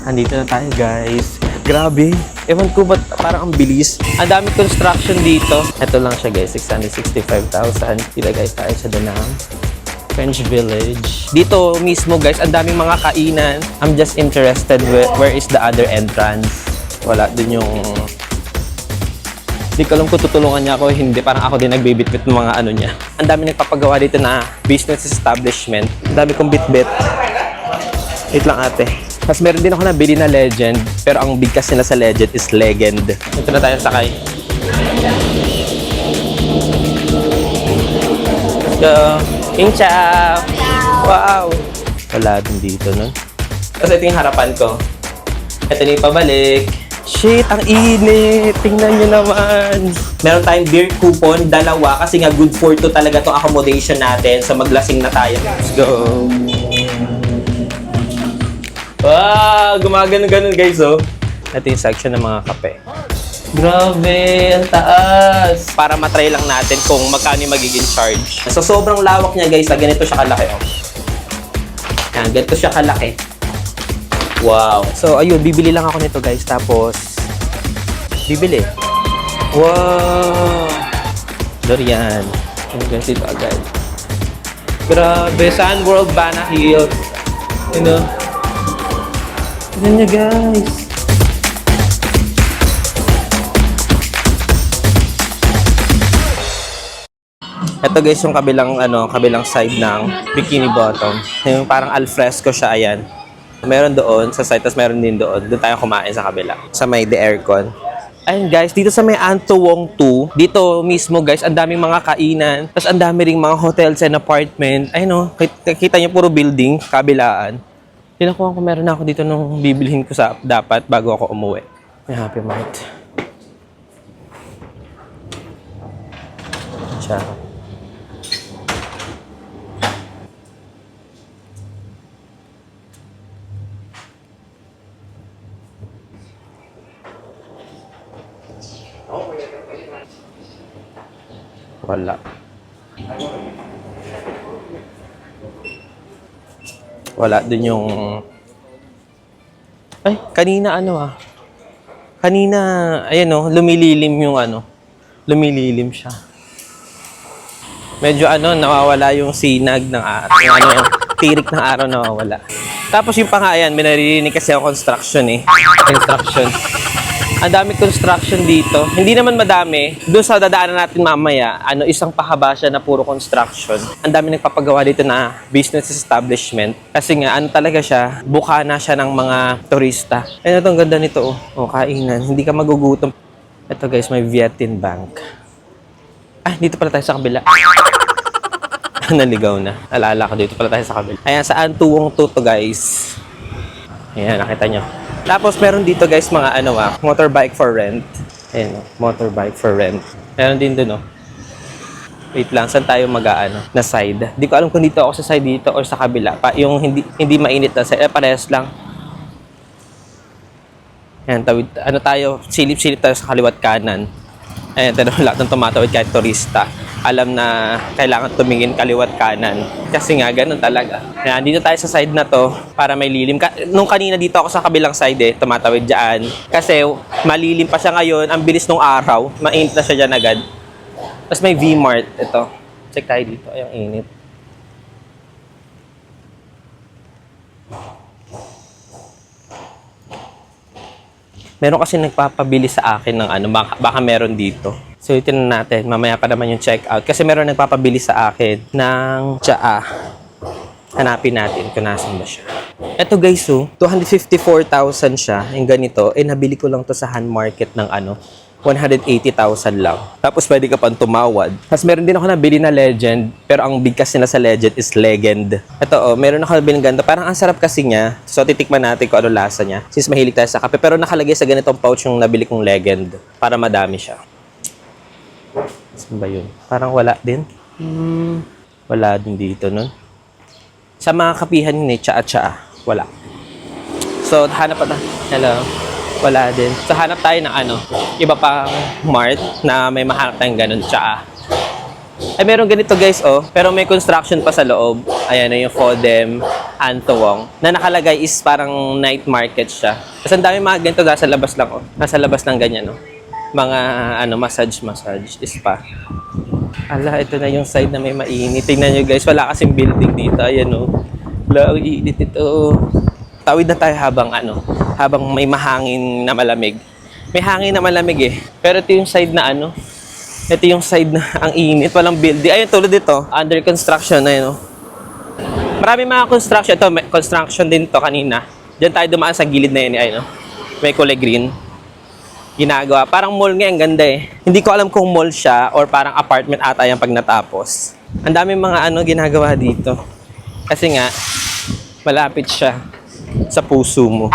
Andito na tayo, guys. Grabe. Ewan ko ba't parang ang bilis. Ang daming construction dito. Ito lang siya, guys. 665,000. Ilagay tayo sa Danang French Village. Dito mismo, guys, ang daming mga kainan. I'm just interested where is the other entrance. Wala, dun yung... Hindi ko alam kung tutulungan niya ako. Hindi, parang ako din nagbibitbit ng mga ano niya. Ang dami nagpapagawa dito na business establishment. Ang dami kong bitbit. Wait lang, ate. Tapos meron din ako nabili na Legend, pero ang bigkas nila sa Legend is Legend. Ito na tayo sakay. Let's go! Incha! Wow! Wala din dito, no? Tapos ito yung harapan ko. Ito na yung pabalik. Shit, ang init! Tingnan nyo naman! Meron tayong beer coupon, dalawa, kasi nga good for two talaga itong accommodation natin. So maglasing na tayo. Let's go! Wow! Gumagano-ganon, guys, oh. Ito yung section ng mga kape. Grabe! Ang taas! Para matry lang natin kung magkano yung magiging charge. So, sobrang lawak niya, guys. Ganito siya kalaki, oh. Yan, ganito siya kalaki. Wow! So, ayun. Bibili lang ako nito, guys. Tapos, bibili. Wow! Dorian. Ano guys, ito agad. Grabe! Sun World Banana Hill. You know? Tignan niya, guys. Ito, guys, yung kabilang side ng Bikini Bottom. Yung parang alfresco siya, ayan. Meron doon sa side, tapos meron din doon. Doon tayo kumain sa kabila. Sa may the aircon. Ayun, guys, dito sa may Anto Wong 2, dito mismo, guys, ang daming mga kainan. Tapos ang dami ring mga hotels and apartment. Ayun, no, kita niyo puro building, kabilaan. Tinakuha ko meron na ako dito nung bibilhin ko sa dapat bago ako umuwi. May Happy Mart. Siya. Wala. Wala din yung... Ay, kanina Kanina, ayan o, lumililim yung lumililim siya. Medyo nawawala yung sinag ng yung tirik ng araw nawawala. Tapos yung ayan, may naririnig kasi ang construction eh. Construction. Ang dami construction dito. Hindi naman madami. Doon sa dadaanan natin mamaya, isang pahaba siya na puro construction. Ang dami nagpapagawa dito na business establishment. Kasi nga, talaga siya, bukana siya ng mga turista. Ayun, ang ganda nito, oh. Oh, kainan. Hindi ka magugutom. Ito, guys, may Vietin Bank. Ah, dito pala tayo sa kabila. Naligaw na. Alala ko, dito pala tayo sa kabila. Ayan, saan tuwong to, guys? Ayan, nakita nyo. Tapos meron dito, guys, mga motorbike for rent. Ayan, motorbike for rent. Meron din doon, Wait lang, saan tayo na side? Hindi ko alam kung dito ako sa side dito or sa kabila. Yung hindi mainit na side. Parehas lang. Ayan, tawid, tayo, silip-silip tayo sa kaliwat kanan. Ayan, lahat ng tumatawid kahit turista. Alam na kailangan tumingin kaliwat kanan. Kasi nga, ganun talaga. Ayan, dito tayo sa side na to para may lilim. Nung kanina dito ako sa kabilang side tumatawid dyan. Kasi malilim pa siya ngayon. Ang bilis nung araw. Mainit na siya dyan agad. Tapos may V-Mart. Ito. Check tayo dito. Ay, ang init. Meron kasi nagpapabili sa akin ng baka meron dito. So, itinan natin. Mamaya pa naman yung check-out. Kasi meron nagpapabili sa akin ng tsaa. Hanapin natin kung nasan ba siya. Ito, guys, 254,000 siya. Yung ganito. Nabili ko lang to sa hand market ng 180,000 lang. Tapos, pwede ka pang tumawad. Tapos, meron din ako nabili na Legend. Pero ang bigkas nila sa Legend is Legend. Ito, meron ako nabili ng ganito. Parang ang sarap kasi niya. So, titikman natin kung ano lasa niya. Since mahilig tayo sa kape. Pero nakalagay sa ganitong pouch yung nabili kong Legend. Para madami siya. Saan ba yun? Parang wala din. Wala din dito nun. Sa mga kapihan yun tsaa. Wala. So, hanap pa na. Hello. Wala din. So, hanap tayo ng iba pang mart na may mahanap tayong ganun tsaa. Ay, meron ganito guys, oh. Pero may construction pa sa loob. Ayan, yung Fodem Antowong. Na nakalagay is parang night market siya. Kasi ang dami mga ganito, nasa labas lang, oh. Nasa labas ng ganyan, oh. Mga, massage, spa. Ala, ito na yung side na may mainit. Tingnan nyo guys, wala kasing building dito. Ayan, oh. Wala, ang init ito. Tawid na tayo habang may mahangin na malamig. May hangin na malamig eh. Pero ito yung side na ito yung side na ang init, walang building. Ayun, tulad dito, under construction na yun. Marami mga construction. Ito, may construction din to kanina. Diyan tayo dumaan sa gilid na yun. Ayun, may kulay green. Ginagawa. Parang mall nga, ang ganda eh. Hindi ko alam kung mall siya or parang apartment ata yan pag natapos. Ang daming mga ginagawa dito. Kasi nga, malapit siya sa puso mo.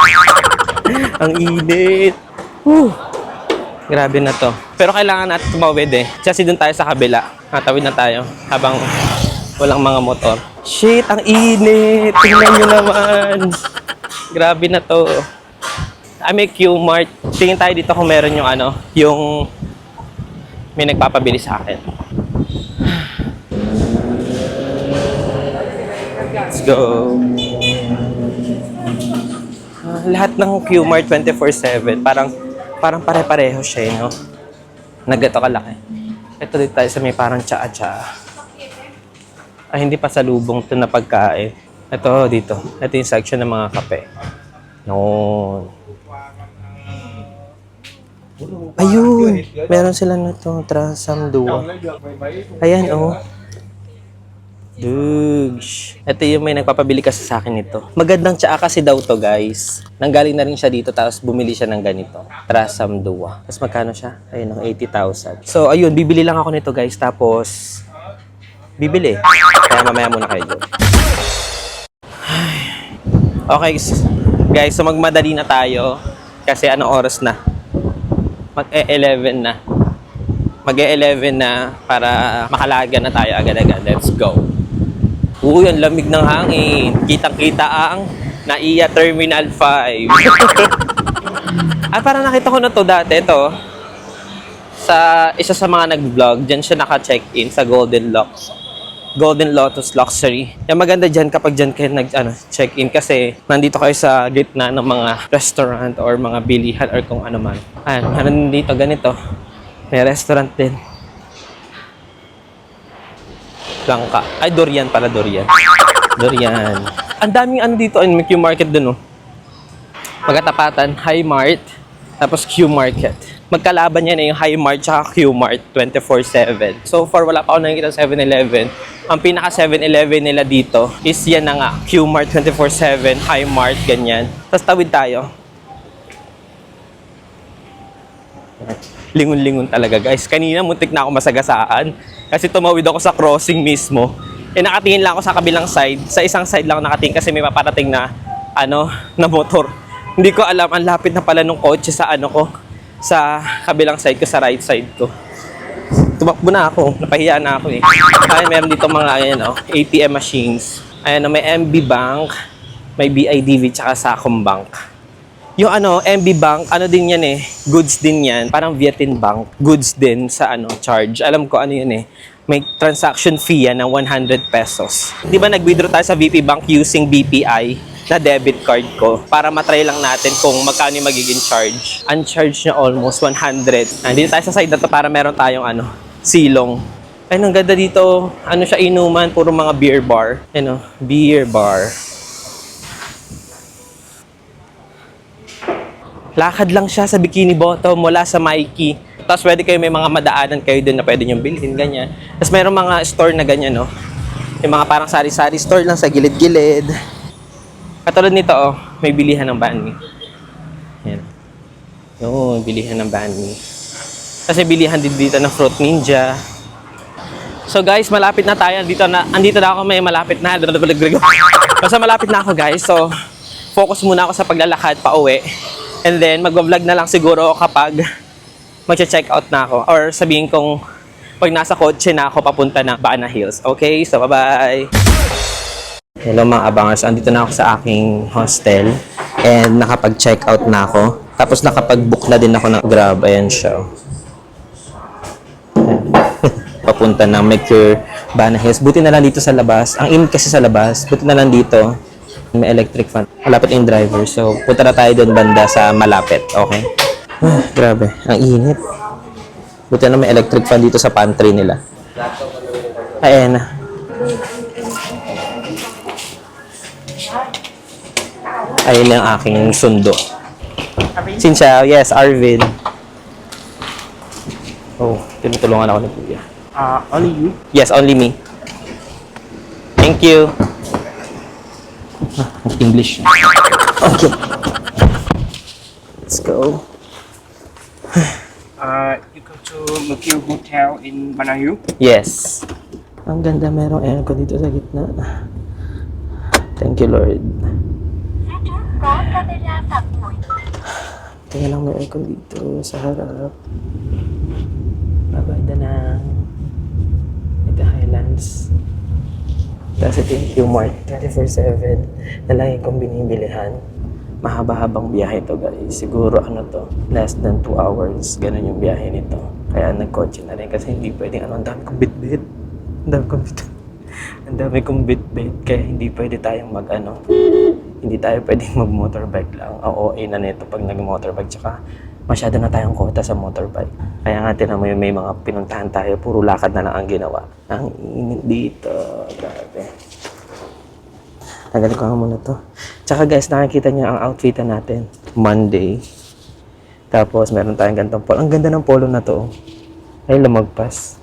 Ang init. Whew. Grabe na to. Pero kailangan natin tumawid eh. Kasi doon tayo sa kabila. Tawid na tayo habang walang mga motor. Shit, ang init. Tingnan nyo naman. Grabe na to. May Q-Mart. Tingin tayo dito kung meron yung yung may nagpapabili sa akin. Let's go. Lahat ng Q-Mart 24/7. Parang pare-pareho siya, no? Nagato kalaki. Ito dito tayo sa may parang tsaa-tsaa. Ay, hindi pa sa lubong to na pagkain. Ito dito. Ito yung section ng mga kape. Noon. Ayun! Meron sila na itong Trasam Dua. Ayan, oh. Dugs. Ito yung may nagpapabili kasi sa akin nito. Magandang tsaa kasi daw to, guys. Nanggaling na rin siya dito, tapos bumili siya ng ganito. Trasam Dua. Tapos magkano siya? Ayun, 80,000. So, ayun, bibili lang ako nito, guys. Tapos, bibili. Kaya mamaya muna kayo dyan. Okay, guys. So, magmadali na tayo. Kasi anong oras na? Mag-11 na. Mag-11 na para makalaga na tayo agad-agad. Let's go. Uy, ang lamig ng hangin. Kitang-kita ang NAIA Terminal 5. Ay, parang nakita ko na to dati. Ito, sa isa sa mga nag-vlog, dyan siya naka-check-in sa Golden Lotus Luxury. Yung maganda dyan kapag dyan kayo check-in kasi nandito kayo sa gitna ng mga restaurant or mga bilihan or kung ano man. Ayan, meron dito ganito. May restaurant din. Langka. Ay, Dorian pala, Dorian. Ang daming dito, may Q-Market dun, oh. Magkatapatan, High Mart, tapos Q-Market. Magkalaban yan yung High Mart tsaka Q-Mart 24/7. So far, wala pa ako nakikita 7-Eleven. Ang pinaka 7-Eleven nila dito is yan na nga, Q-Mart 24/7, High Mart, ganyan. Tapos tawid tayo. Lingon-lingon talaga, guys. Kanina muntik na ako masagasaan kasi tumawid ako sa crossing mismo. Nakatingin lang ako sa kabilang side. Sa isang side lang ako nakatingin kasi may paparating na na motor. Hindi ko alam, ang lapit na pala nung kotse sa sa kabilang side ko, sa right side ko. Tumakbo na ako, napahiya na ako eh. Ay, meron dito mga ATM machines. Ayan, may MB Bank, may BIDV tsaka Sacom Bank. Yung MB Bank, din yan eh, goods din yan. Parang Vietinbank, goods din sa charge. Alam ko yun eh. May transaction fee yan ng 100 pesos. Di ba nag-withdraw tayo sa VP Bank using BPI na debit card ko para matry lang natin kung magkano yung magiging charge. Uncharge niya almost 100. Dito tayo sa side na to para meron tayong silong. Ayun, ang ganda dito. Siya, inuman, puro mga beer bar. Beer bar. Lakad lang siya sa Bikini Bottom mula sa Mikey. Tapos pwede kayo, may mga madaanan kayo dun na pwede nyo bilhin, ganyan. Tapos mayroong mga store na ganyan, no? Yung mga parang sari-sari store lang sa gilid-gilid. Katulad nito, may bilihan ng banh mi. Yan. Yun, bilihan ng banh mi. Kasi bilihan din dito ng Fruit Ninja. So guys, malapit na tayo. Andito na ako, may malapit na. Basta malapit na ako, guys. So, focus muna ako sa paglalakad pa uwi. And then, mag-vlog na lang siguro kapag mag-check out na ako. Or sabihin kong pag nasa kotse na ako papunta ng Bana Hills. Okay? So, bye-bye! Hello mga abangers. Andito na ako sa aking hostel. And nakapag-check out na ako. Tapos nakapag-book na din ako ng Grab. Ayan siya. papunta ng Mercure Banahays. Buti na lang dito sa labas. Ang init kasi sa labas. Buti na lang dito. May electric fan. Malapit yung driver. So, punta na tayo doon banda sa malapit. Okay? Grabe. Ang init. Buti na may electric fan dito sa pantry nila. Ayan na. Ayun yung aking sundo. Sinsya, yes, Arvin. Oh, tinutulungan ako ni Kuya. Only you? Yes, only me. Thank you. English. Okay. Let's go. You go to Mercure Hotel in Banahaw? Yes. Ang ganda, merong aircon dito sa gitna. Thank you, Lord. Kaya lang may aircon dito sa harap. Babay na ng ito Highlands. Tapos ito yung Q-Mart 24/7 na lagi kong binibilihan. Mahaba-habang biyahe to guys. Siguro ano to, less than 2 hours. Ganun yung biyahe nito. Kaya nagkotse na rin kasi hindi pwedeng ang dami kong bitbit. Ang dami kong bitbit. Kaya hindi pwede tayong hindi tayo pwedeng mag-motorbike lang. Ang OA na nito pag nag-motorbike. Tsaka masyado na tayong kota sa motorbike. Kaya nga tinan mo yung may mga pinuntahan tayo. Puro lakad na lang ang ginawa. Ang init dito. Grabe. Tagal ko nga muna to. Tsaka guys, nakikita niyo ang outfitan natin. Monday. Tapos meron tayong ganitong polo. Ang ganda ng polo na to. Ay, lumagpas.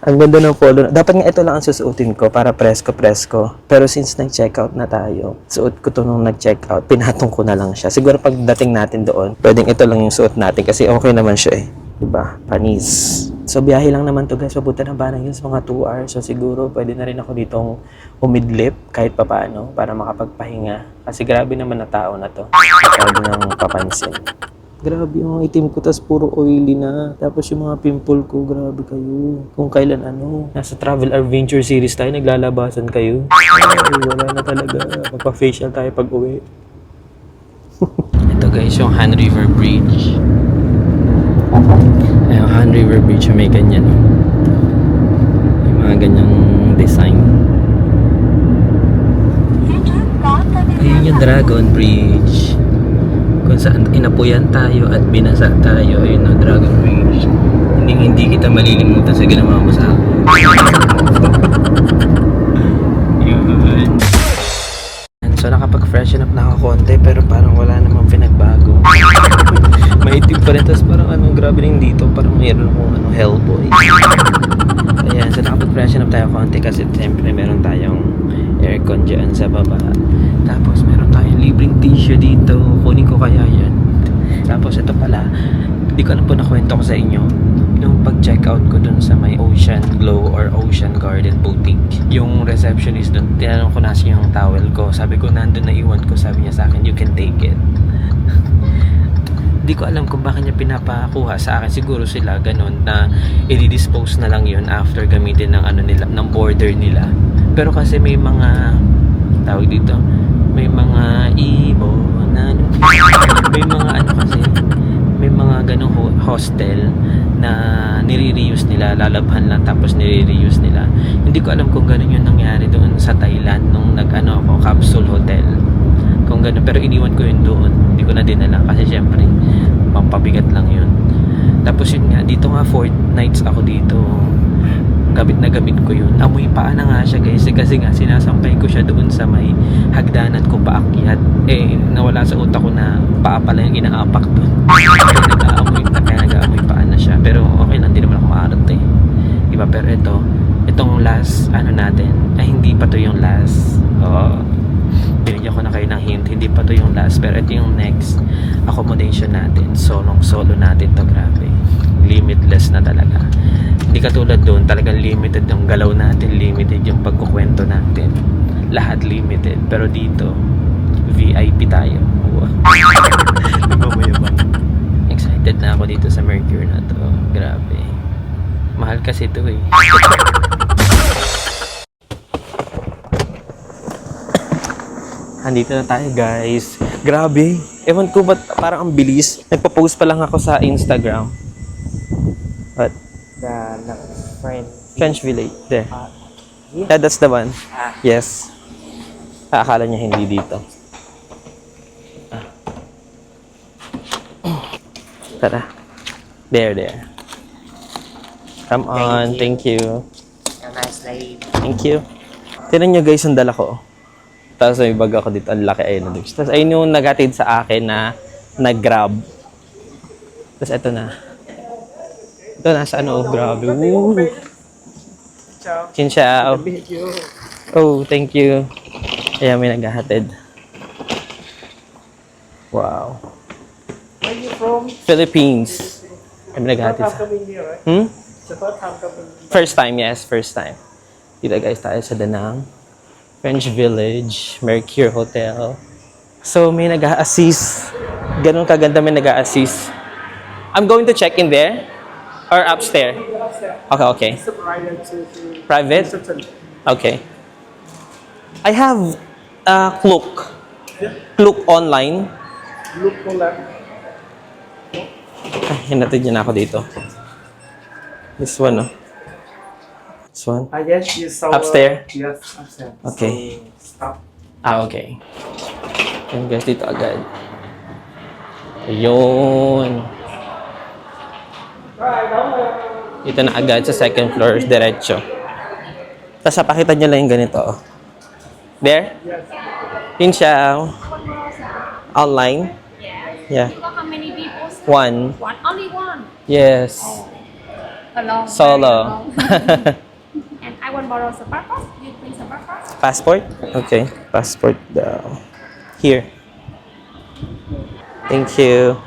Ang ganda ng polo. Dapat nga ito lang ang susuotin ko para presko-presko. Pero since nag-checkout na tayo, suot ko to nung nag-checkout, pinatong ko na lang siya. Siguro pagdating natin doon, pwedeng ito lang yung suot natin kasi okay naman siya eh. Diba? Panis. So, biyahe lang naman to guys. Papunta ng Banahaw mga 2 hours. So, siguro pwede na rin ako ditong umidlip kahit papaano para makapagpahinga. Kasi grabe naman na tao na to. Masyado nang papansin. Grabe yung itim ko, tas puro oily na. Tapos yung mga pimple ko, grabe kayo. Kung kailan nasa Travel Adventure series tayo, naglalabasan kayo. Ay, wala na talaga. Magpa-facial tayo pag uwi. Ito guys, yung Han River Bridge. Yung Han River Bridge, may ganyan. May mga ganyang design. Ayun yung Dragon Bridge. Kung saan inapuyan tayo at binasa tayo, ayun ang Dragon Bridge. Hindi kita malilimutan sa ginawa mo sa akin. Yun. So nakapag-freshen up na ako konti pero parang wala namang pinagbago. Maitim pa rin, tapos parang grabe rin dito, parang mayroon akong Hellboy. Ayan, so nakapag-freshen up tayo konti kasi siyempre meron tayong aircon dyan sa baba. Tapos meron tayong libreng tissue dito. Kunin ko kaya yan. Tapos ito pala, hindi ko alam po nakwento ko sa inyo. Yung pag-check out ko dun sa may Ocean Glow or Ocean Garden Boutique, yung receptionist dun, tinanong ko nasa yung towel ko. Sabi ko, nandun na iwan ko. Sabi niya sa akin, you can take it. Hindi ko alam kung bakit niya pinapakuha sa akin. Siguro sila ganun na i-dispose na lang yun after gamitin ng nila, ng border nila. Pero kasi may mga tawag dito, may mga ibon na may mga kasi may mga ganung hostel na nire-reuse nila, lalabhan lang tapos nire-reuse nila. Hindi ko alam kung ganun yung nangyari doon sa Thailand nung ako, capsule hotel. Kung ganun, pero iniwan ko yun doon. Hindi ko na dinala kasi syempre pampabigat lang yun. Tapos yun nga, dito nga 4 nights ako dito. Gamit na gamit ko yun. Amoy paa na nga siya guys. Kasi nga sinasampay ko siya doon sa may hagdanan ko paakyat. Nawala sa utak ko na paa pala yung inaapak doon. Kaya nag-aamoy paa na siya. Pero okay lang, hindi naman ako maarot eh. Diba? Pero itong last natin, ay hindi pa to yung last. Binigyan ko na kayo ng hint, hindi pa to yung last. Pero ito yung next accommodation natin. Solo natin to, grabe. Limitless na talaga. Hindi katulad doon, talagang limited yung galaw natin, limited yung pagkukwento natin. Lahat limited. Pero dito, VIP tayo. Nagmamayabang. Excited na ako dito sa Mercure na to. Grabe. Mahal kasi ito eh. Andito na tayo guys. Grabe. Ewan ko ba't parang ang bilis. Nagpa-post pa lang ako sa Instagram. But the French. French Village. There. Yeah. Yeah, that's the one. Ah. Yes. Akala niya hindi dito. Ah. Tara. There. Come on. Thank you. Have a nice day. Thank you. Tinan nyo guys, ang dala ko. Tapos may bag ako dito. Ang laki ayun. Tapos ayun yung nagatid sa akin na nag-grab. Tapos ito na. Ito nasa ano. Grabe. Woo. Ciao. Chin Xiao. Meet you. Oh, thank you. Ayan, may naghahatid. Wow. Where are you from? Philippines. May naghahatid sa... coming here, right? Hmm? It's the first time coming. First time, yes. First time. Dito guys, tayo sa Danang. French Village. Mercure Hotel. So, may nag-a-assist. Ganun kaganda may nag-a-assist. I'm going to check in there. Or upstairs. Okay. It's a private to Private? reception. Okay. I have Klook. Klook online. Look for that. Hinatid niya na ako dito. This one, no? This one? Yes, you saw. Upstairs? Yes, upstairs. Okay. So, stop. Okay. Yan guys, dito agad. Ayun. Dito na agad sa second floor, diretso. Tapos napakita niyo lang yung ganito. Oh. There? Yes. Yun siya. Online? Yeah. You got how many people? One. One, only one. Yes. Alone. Solo. And I want borrow the passport. You bring the passport. Passport? Okay. Passport daw. Here. Thank you.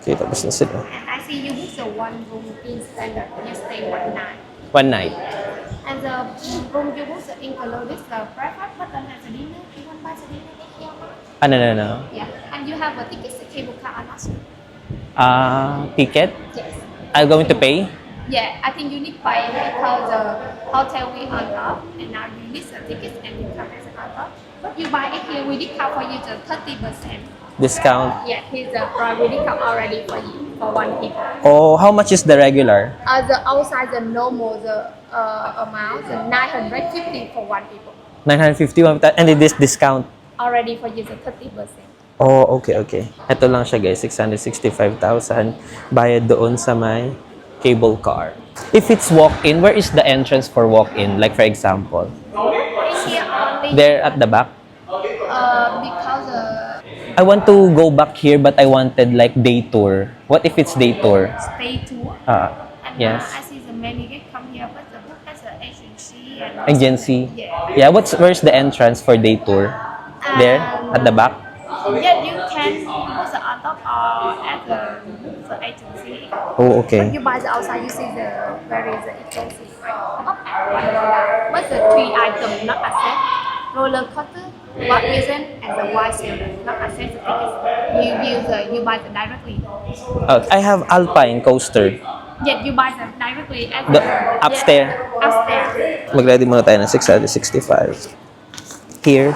Okay, tapos na sila. And I see you book the one room in standard. You stay one night. One night. And the room you book the included the breakfast, but then has a dinner. You want buy the dinner here? No. Yeah. And you have a ticket, the cable car or not? Ticket? Yes. I'm going to pay? Yeah, I think you need buy because the hotel we on top, and now you need the tickets and you come as on top. But you buy it here, we discount for you the 30%. Discount? Yeah, here's the price we discount already for you for one people. Oh, how much is the regular? The outside the normal the amount the 950 for one people. 950 and it is discount. Already for you the 30%. Oh, okay. Ito lang siya guys, 665,000 bayad doon sa may cable car. If it's walk-in, where is the entrance for walk-in? Like for example, Here only there at the back? because I want to go back here but I wanted like day tour. What if it's day tour? stay tour. Ah, And yes. I see the many get come here, but the book has an agency and Agency? Yeah. Yeah, where's the entrance for day tour? There? At the back? Yeah, you can put the on top or at the agency. Oh, okay. When you buy the outside, you see the very the expensive right? Up and one down. But the three items not accept. Roller coaster, what reason, and the white sailor not accept the tickets. You buy the directly. I have Alpine coaster. Yet you buy them directly at The upstairs. Yeah, upstairs. Mag-ready muna tayo ng 665. Here.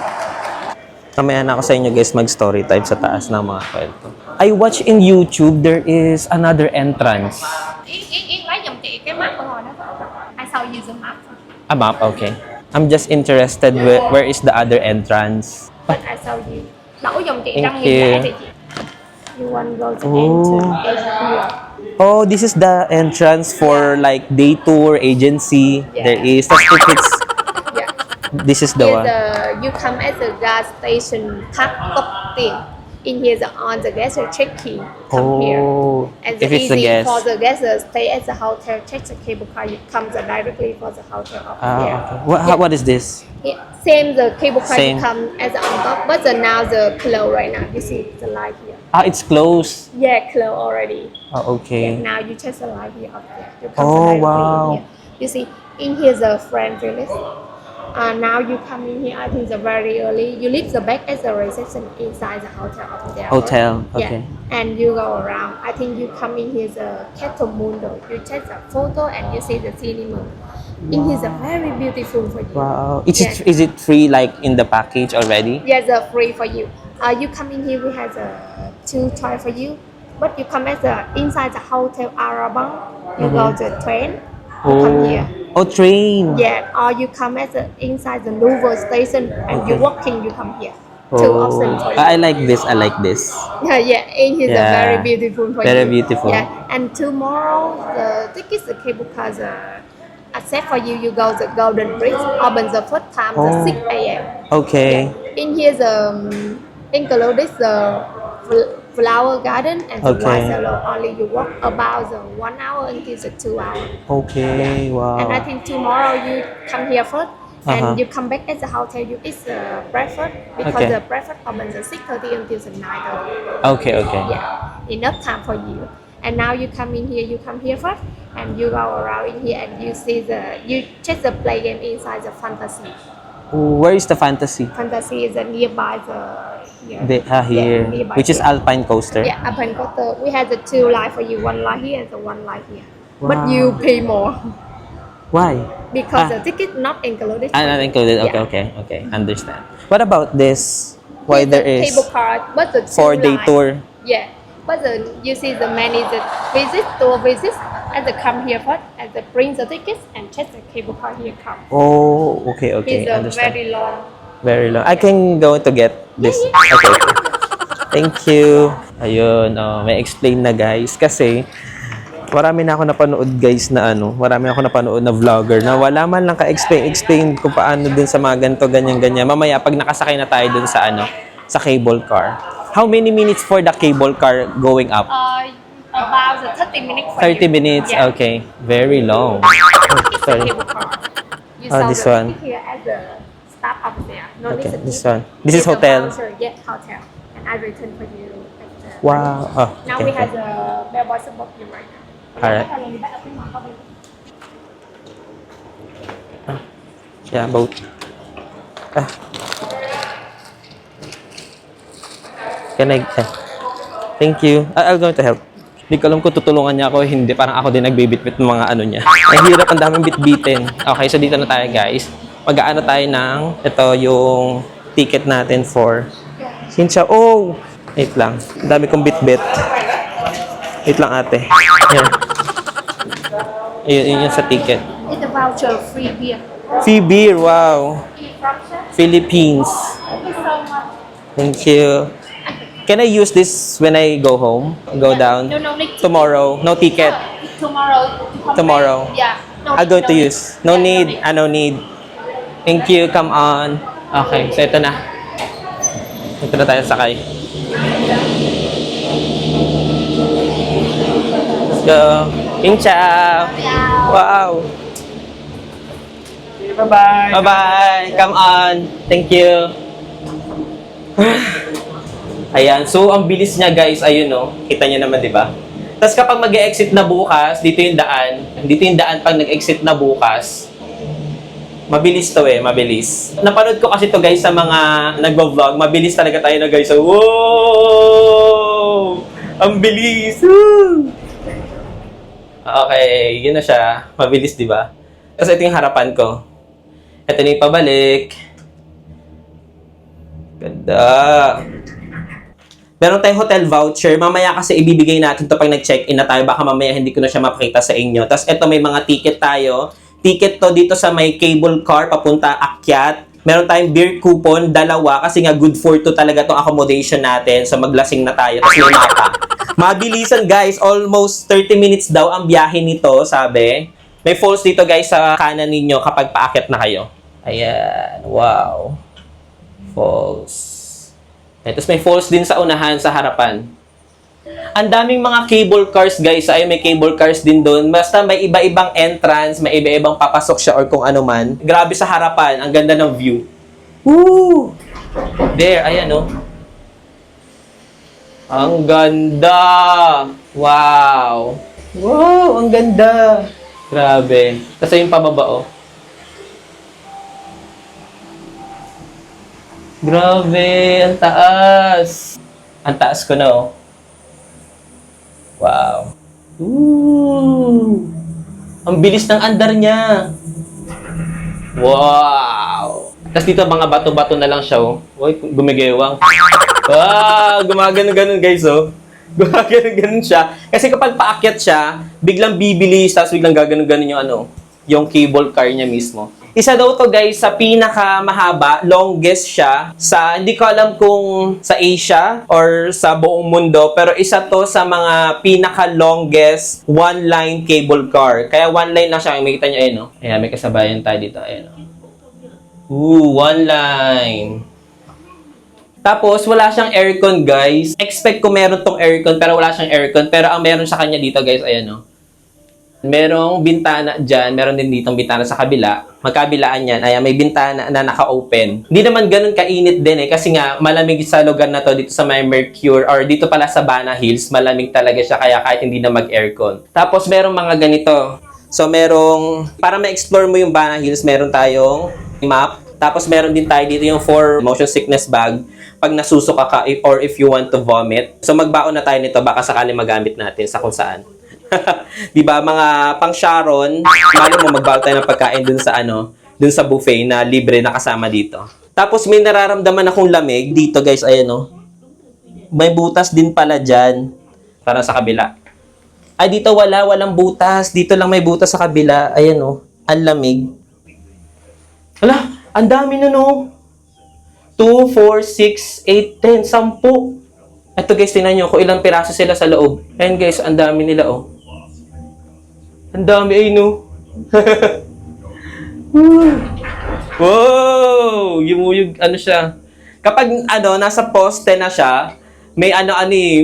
Kamaya na ako sa inyo guys mag-story time sa taas ng mga kwento. I watch in YouTube, there is another entrance. Lấy giùm chị cái map của hồi đó. I saw you the map. A map? Okay. I'm just interested where is the other entrance. But I saw you. Đổ giùm chị Thank đăng nghiêng you. rẽ thì chị. You want to go to Oh. enter. Oh, this is the entrance for like day tour agency. Yeah. There is. Tapos if it's, Yeah. this is the Here one. you come at the gas station, thắt cốc tiền. In here, on the gas check key. Come here. Oh, And if it's the easy guest. for the guests stay at the hotel, check the cable car. You come directly for the hotel up here. Okay. What is this? Yeah. Same the cable car Same. you come as on top, but now the close right now. You see the light here. It's closed. Yeah, close already. Oh, okay. Yeah, now you check the light here up there. You come Oh, directly wow. here. You see, in here the French Village. Now you come in here, I think the very early. You leave the bag at the reception inside the hotel up there. Hotel, Yeah. okay. And you go around. I think you come in here the Catamundo. You check the photo and you see the cinema. In here is very beautiful for you. Wow. Yeah. Is it free like in the package already? Yes, free for you. You come in here, we have two toy for you. But you come as a inside the hotel Arabang, you go to train, you Oh. come here. Oh, train. Yeah, or you come as a inside the Louvre station and you Okay. walking, you come here. Two options for you. I like this. I like this. Yeah, yeah, and it's Yeah. very beautiful for Very you. beautiful. Yeah, and tomorrow the tickets, the cable cars accept for you. You go to Golden Bridge, open the first time Oh. the 6 a.m. Okay. Yeah. In here the included the flower garden and the Okay. white salon. Only you walk about the 1 hour until the 2 hours. Okay. Wow. And I think tomorrow you come here first. Uh-huh. And you come back at the hotel, you eat the breakfast because Okay. the breakfast opens at 6:30 until the 9:30. Okay. Okay. Yeah, enough time for you. And now you come in here, you come here first, and you go around in here and you see you check the play game inside the fantasy. Where is the fantasy? Fantasy is nearby the here. Here, Yeah, nearby which is here. Alpine Coaster. Yeah, upon quarter, we have the 2 line for you, 1 line here and the 1 line here. Wow. But you pay more Why? because Ah. the ticket not included. Not included. Okay. Yeah. Okay. Okay. Understand. What about this? Why Here's there the is cable car, but the 4-day line. tour? Yeah, but you see the manager tour visits, and they come here first, and they bring the tickets and check the cable car here come. Oh. Okay. Okay. It's a Understand. very long. Very long. I can go to get this. Okay. Thank you. Ayun, may explain na guys. Kasi, marami na ako napanood guys na marami ako napanood na vlogger na wala man lang ka-explain kung paano dun sa mga ganito, ganyan. Mamaya, pag nakasakay na tayo dun sa sa cable car. How many minutes for the cable car going up? About the 30 minutes. For 30 you. minutes? Yeah. Okay. Very long. It's Sorry. the cable car. You Oh, saw this the one. ticket here at the stop up there. No Okay, need to this keep. one. This is It's a hotel. voucher. Yeah, hotel. And I return for you. At the Wow. Oh, Now okay, we have okay. the bellboy support you right now. Alright. Yeah, boat. Ah. Can I... Thank you. I'll going to help. Hindi ko alam kung tutulungan niya ako o hindi. Parang ako din nagbibitbit ng mga niya. Ang hirap, ang daming bitbitin. Okay, so dito na tayo guys. Mag-aano tayo ng... Ito yung ticket natin for... Sinsya. Oh! Wait lang. Ang dami kong bitbit. Wait lang ate. Yan. Yun yung sa ticket. It's a voucher, free beer. Free beer, wow. Philippines. Thank you so much. Thank you. Can I use this when I go home? Go down? No, no need. Tomorrow? No ticket? Tomorrow. you come Tomorrow. back. Yeah. No I'm need, going no to need. use. No Yeah, need. No need. Thank you. Come on. Okay, so ito na. Ito na tayo sakay. Let's go. Incha. Wow. Bye-bye. Bye-bye. Come on. Thank you. Ayan. So, ang bilis niya, guys. Ayun, no? Kita niyo naman, di ba? Tapos kapag mag-exit na bukas, dito yung daan. Dito yung daan pag nag-exit na bukas. Mabilis to mabilis. Napanood ko kasi to guys sa mga nagvo-vlog. Mabilis talaga tayo na guys. So, wow! Ang bilis! Woo! Okay, yun na siya. Mabilis, di ba? Tapos ito yung harapan ko. Ito na yung pabalik. Ganda. Meron tayong hotel voucher. Mamaya kasi ibibigay natin to pag nag-check-in na tayo. Baka mamaya hindi ko na siya mapakita sa inyo. Tapos ito may mga ticket tayo. Ticket to dito sa may cable car papunta Akyat. Meron tayong beer coupon, 2 kasi nga good for 2 talaga tong accommodation natin. So maglasing na tayo. Tapos may mapa. Mabilisan guys, almost 30 minutes daw ang biyahe nito, sabi. May falls dito guys sa kanan ninyo kapag paakyat na kayo. Ayan, wow. Falls. Tapos may falls din sa unahan, sa harapan. Ang daming mga cable cars guys. Ay, may cable cars din doon. Basta may iba-ibang entrance, may iba-ibang papasok siya or kung ano man. Grabe sa harapan. Ang ganda ng view. Woo! There, ayan oh. Ang ganda! Wow! Wow! Ang ganda! Grabe. Tapos yung pababa oh. Grabe! Ang taas! Ang taas ko na oh. Wow. Ooh. Ang bilis ng andar niya. Wow. Tapos dito mga bato-bato na lang siya, oh. Uy, gumigewang. Wow, gumagano-ganon guys, oh. Ganun siya. Kasi kapag paakyat siya, biglang bibilis, tapos biglang gaganon-ganon yung yung cable car niya mismo. Isa daw to guys sa pinakamahaba, longest siya sa, hindi ko alam kung sa Asia or sa buong mundo, pero isa to sa mga pinaka-longest one-line cable car. Kaya one line lang siya, makikita nyo, ayun, no? Ayan, may kasabayan tayo dito, ayun, no? One line. Tapos, wala siyang aircon, guys. Expect ko meron tong aircon, pero wala siyang aircon. Pero ang meron sa kanya dito, guys, ayan, no? Merong bintana dyan. Meron din ditong bintana sa kabila. Magkabilaan yan. Ayan, may bintana na naka-open. Hindi naman ganun kainit din eh. Kasi nga, malamig sa lugar na to dito sa may Mercure or dito pala sa Bana Hills. Malamig talaga siya kaya kahit hindi na mag-aircon. Tapos, merong mga ganito. So, merong, para ma-explore mo yung Bana Hills, meron tayong map. Tapos, meron din tayo dito yung 4 motion sickness bag. Pag nasusuka ka or if you want to vomit. So, magbaon na tayo nito. Baka sakali magamit natin sa kung saan. Diba, mga pang Sharon, mali mo magbawa tayo ng pagkain dun sa dun sa buffet na libre na kasama dito. Tapos may nararamdaman akong lamig dito, guys, ayan, no. May butas din pala diyan para sa kabila. Ay, dito walang butas. Dito lang may butas sa kabila. Ayan, no. Ang lamig. Hala, ang dami na, no. 2, 4, 6, 8, 10, 10. Ito, guys, tingnan nyo kung ilang piraso sila sa loob. Ayan, guys, ang dami nila, oh. Ang dami ay no. Wow! Yung siya. Kapag nasa poste na siya, may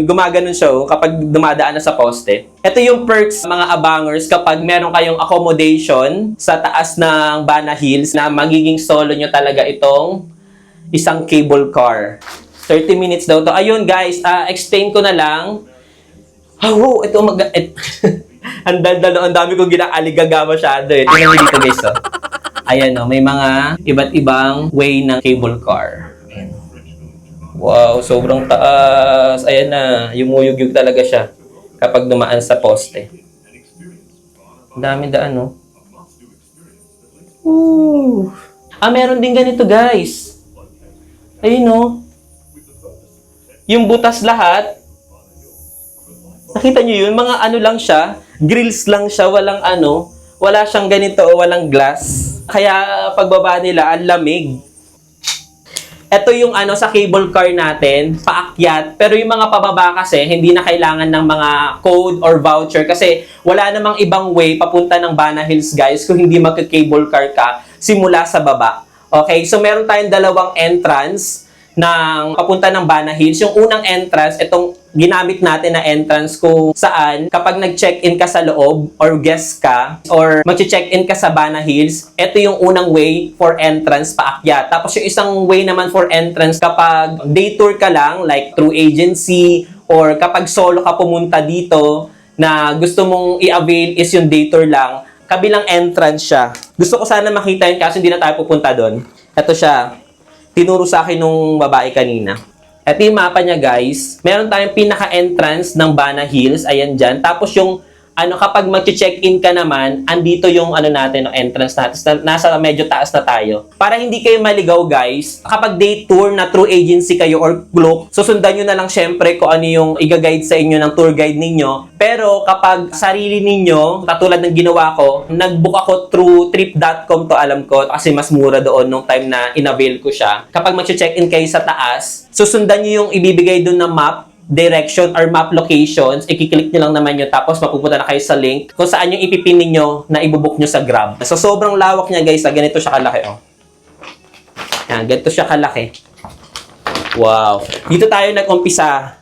gumaganon siya kapag dumadaan na sa poste. Ito yung perks mga abangers kapag meron kayong accommodation sa taas ng Bana Hills na magiging solo nyo talaga itong isang cable car. 30 minutes daw to. Ayun guys, explain ko na lang. Oh, ito ang dami kong ginaaligagawa masyado eh. Tingnan niyo dito guys, oh. Ayan, oh, may mga iba't ibang way ng cable car. Ayan. Wow, sobrang taas. Ayan na, yumuyug-yug talaga siya kapag dumaan sa poste. Ang dami daan, no? Ooh. Meron din ganito, guys. Ayun, no? Yung butas lahat. Nakita nyo yun? Mga lang siya. Grills lang siya. Walang wala siyang ganito o walang glass. Kaya pagbaba nila, ang lamig. Ito yung sa cable car natin, paakyat. Pero yung mga pababa kasi, hindi na kailangan ng mga code or voucher kasi wala namang ibang way papunta ng Bana Hills, guys, kung hindi magka-cable car ka simula sa baba. Okay? So, meron tayong dalawang entrance ng papunta ng Bana Hills. Yung unang entrance, itong ginamit natin na entrance kung saan kapag nag-check-in ka sa loob or guest ka or mag-check-in ka sa Bana Hills, ito yung unang way for entrance paakyat. Tapos yung isang way naman for entrance kapag day tour ka lang, like through agency or kapag solo ka pumunta dito na gusto mong i-avail is yung day tour lang, kabilang entrance siya. Gusto ko sana makita yun kasi hindi na tayo pupunta doon. Ito siya. Tinuro sa akin nung babae kanina. Ito yung mapa niya, guys. Meron tayong pinaka-entrance ng Bana Hills. Ayan dyan. Tapos yung, kapag mag-check-in ka naman, andito yung, natin, entrance natin. Nasa medyo taas na tayo. Para hindi kayo maligaw, guys, kapag day tour na through agency kayo or group, susundan nyo na lang syempre kung ano yung i-guide sa inyo ng tour guide ninyo. Pero kapag sarili ninyo, katulad ng ginawa ko, nag-book ako through trip.com to, alam ko, kasi mas mura doon nung time na in-avail ko siya. Kapag mag-check-in kayo sa taas, susundan nyo yung ibibigay doon na map, direction or map locations, i-click nyo lang naman yun, tapos mapupunta na kayo sa link kung saan yung ipipin ninyo na ibubook nyo sa Grab. So, sobrang lawak niya, guys. Ganito siya kalaki, oh. Yan, ganito siya kalaki. Wow. Dito tayo nag-umpisa.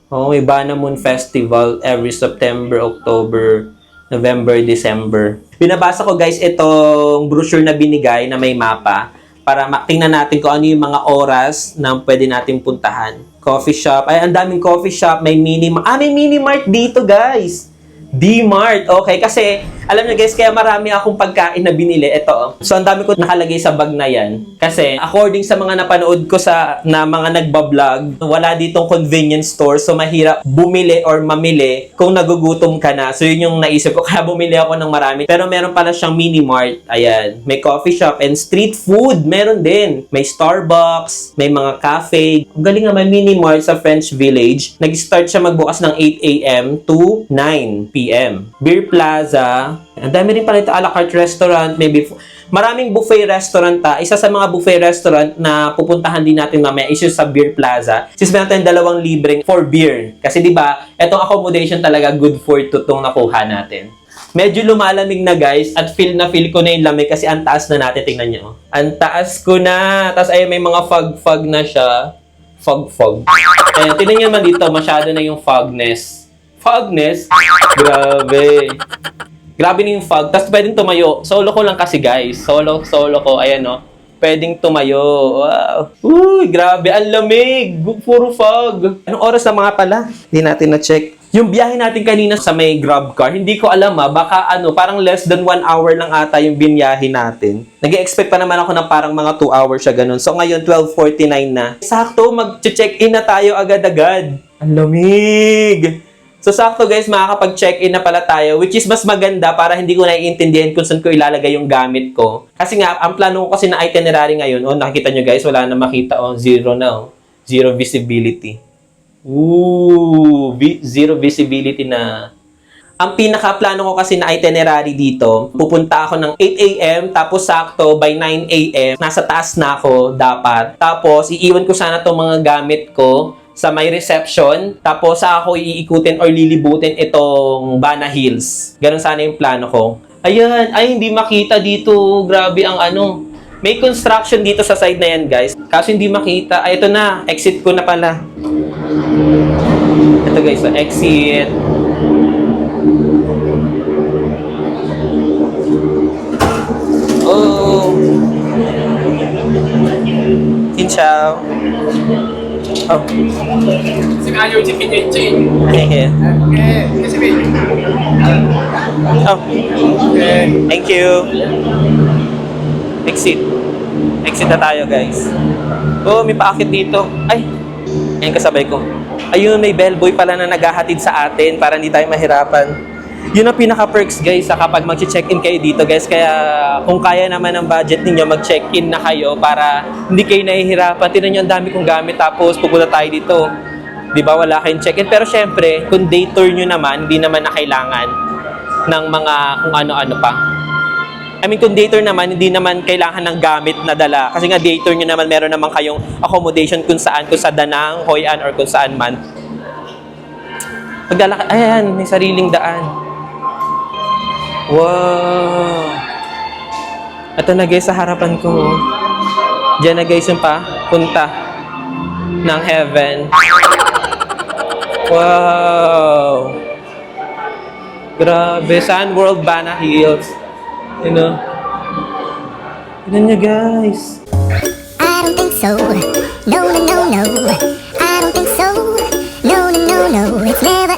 Oh, may Bana Moon Festival every September, October, November, December. Binabasa ko, guys, itong brochure na binigay na may mapa para tingnan natin kung ano yung mga oras na pwede natin puntahan. Coffee shop. Ay, ang daming coffee shop. May may mini mart dito, guys. D-Mart. Okay, kasi alam nyo guys, kaya marami akong pagkain na binili. Ito, oh. So, ang dami ko nakalagay sa bag na yan. Kasi, according sa mga napanood ko na mga nagbablog, wala ditong convenience store. So, mahirap bumili or mamili kung nagugutom ka na. So, yun yung naisip ko. Kaya bumili ako ng marami. Pero meron pala siyang mini-mart. Ayan. May coffee shop and street food. Meron din. May Starbucks. May mga cafe. Ang galing nga, may mini-mart sa French Village. Nag-start siya magbukas ng 8 a.m. to 9 p.m. Beer Plaza. Ang dami rin pala ito, a la carte restaurant, maybe maraming buffet restaurant ta. Isa sa mga buffet restaurant na pupuntahan din natin mamaya is yung sa Beer Plaza. Since meron tayong 2 libreng for beer. Kasi di ba, etong accommodation talaga good for tutong nakuha natin. Medyo lumalamig na guys at feel ko na yung lamig kasi ang taas na natin. Tingnan nyo. Ang taas ko na. Tapos ay may mga fog na siya. Fog. Ayan, tingnan nyo naman dito. Masyado na yung fogness. Fogness? Grabe. Grabe na yung fog. Tapos pwedeng tumayo. Solo ko lang kasi guys. Solo ko. Ayan o. Pwedeng tumayo. Wow. Uy, grabe. Ang lamig. Puro fog. Anong oras na mga pala? Hindi natin na-check. Yung biyahe natin kanina sa may grab car, hindi ko alam baka parang less than 1 hour lang ata yung binyahe natin. Nag-expect pa naman ako ng parang mga 2 hours siya ganun. So ngayon, 12:49 na. Sakto, mag-check-in na tayo agad-agad. Ang lamig. So, sakto guys, makakapag-check-in na pala tayo, which is mas maganda para hindi ko naiintindihan kung saan ko ilalagay yung gamit ko. Kasi nga, ang plano ko kasi na itinerary ngayon, nakikita nyo guys, wala na makita, zero na, zero visibility. Zero visibility na. Ang pinaka-plano ko kasi na itinerary dito, pupunta ako ng 8 a.m. tapos sakto by 9 a.m. nasa taas na ako dapat. Tapos, iiwan ko sana itong mga gamit ko sa may reception, tapos ako iikutin or lilibutin itong Bana Hills. Ganun sana yung plano ko. Ayan, ay hindi makita dito. Grabe ang may construction dito sa side na yan, guys. Kaso hindi makita. Ay, ito na. Exit ko na pala. Ito guys, so exit. Oh. Xin chào. Oh. Xin ai vô check-in cho chị. Yeah. Ok, cái vị. Oh. Ok. Thank you. Exit. Exit na tayo, guys. Oh, may paakit dito. Ay, ayan kasabay ko. Ayun, may bellboy pala na naghahatid sa atin para hindi tayo mahirapan. Yun ang pinaka-perks, guys, sa kapag mag-check-in kayo dito, guys. Kaya kung kaya naman ang budget ninyo, mag-check-in na kayo para hindi kayo nahihirapan. Tignan nyo, ang dami kong gamit tapos pupunta tayo dito. Di ba, wala kayong check-in. Pero syempre, kung day tour nyo naman, hindi naman na kailangan ng mga kung ano-ano pa. I mean, kung day tour naman, hindi naman kailangan ng gamit na dala. Kasi nga, day tour nyo naman, meron naman kayong accommodation kung saan, kung sa Danang, Hoi An, or kung saan man. Paglalakad, ayan, may sariling daan. Wow! Ito na guys, sa harapan ko. Diyan na guys yung punta ng heaven. Wow! Grabe, Sun World Bana Hills. You know? Tignan niyo guys. I don't think so. No. I don't think so. No. It's never